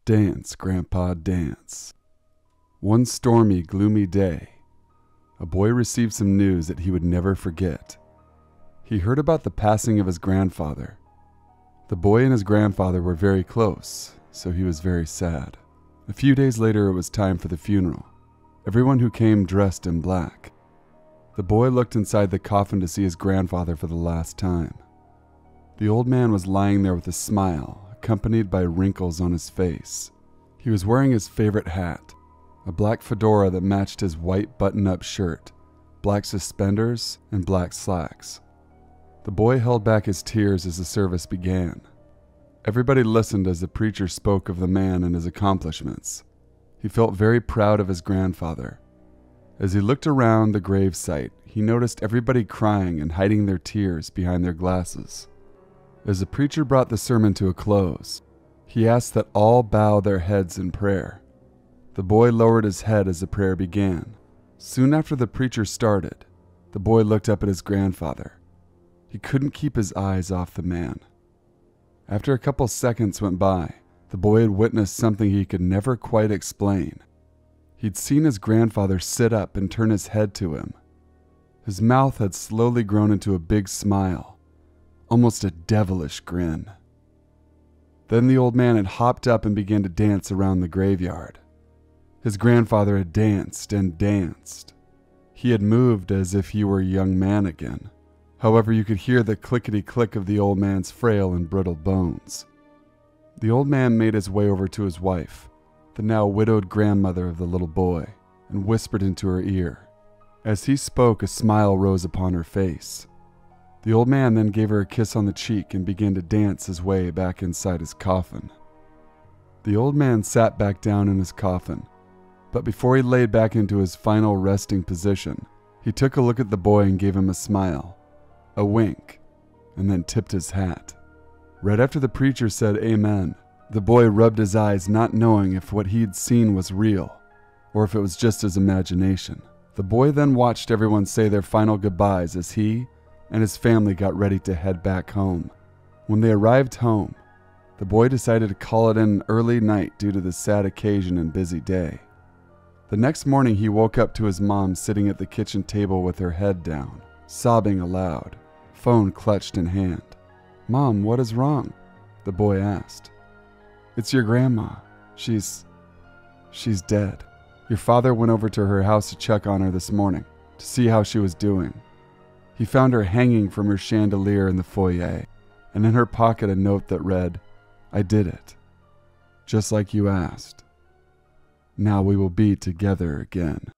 Dance, Grandpa, dance. One stormy, gloomy day, a boy received some news that he would never forget. He heard about the passing of his grandfather. The boy and his grandfather were very close, so he was very sad. A few days later, it was time for the funeral. Everyone who came dressed in black. The boy looked inside the coffin to see his grandfather for the last time. The old man was lying there with a smile, accompanied by wrinkles on his face. He was wearing his favorite hat, a black fedora that matched his white button-up shirt, black suspenders, and black slacks. The boy held back his tears as the service began. Everybody listened as the preacher spoke of the man and his accomplishments. He felt very proud of his grandfather. As he looked around the gravesite, he noticed everybody crying and hiding their tears behind their glasses. As the preacher brought the sermon to a close, he asked that all bow their heads in prayer. The boy lowered his head as the prayer began. Soon after the preacher started, the boy looked up at his grandfather. He couldn't keep his eyes off the man. After a couple seconds went by, the boy had witnessed something he could never quite explain. He'd seen his grandfather sit up and turn his head to him. His mouth had slowly grown into a big smile, almost a devilish grin. Then the old man had hopped up and began to dance around the graveyard. His grandfather had danced and danced. He had moved as if he were a young man again. However, you could hear the clickety-click of the old man's frail and brittle bones. The old man made his way over to his wife, the now widowed grandmother of the little boy, and whispered into her ear. As he spoke, a smile rose upon her face. The old man then gave her a kiss on the cheek and began to dance his way back inside his coffin. The old man sat back down in his coffin, but before he laid back into his final resting position, he took a look at the boy and gave him a smile, a wink, and then tipped his hat. Right after the preacher said amen, the boy rubbed his eyes, not knowing if what he'd seen was real or if it was just his imagination. The boy then watched everyone say their final goodbyes as he and his family got ready to head back home. When they arrived home, the boy decided to call it an early night due to the sad occasion and busy day. The next morning, he woke up to his mom sitting at the kitchen table with her head down, sobbing aloud, phone clutched in hand. "Mom, what is wrong?" the boy asked. "It's your grandma. She's dead. Your father went over to her house to check on her this morning, to see how she was doing. He found her hanging from her chandelier in the foyer, and in her pocket a note that read, 'I did it, just like you asked. Now we will be together again.'"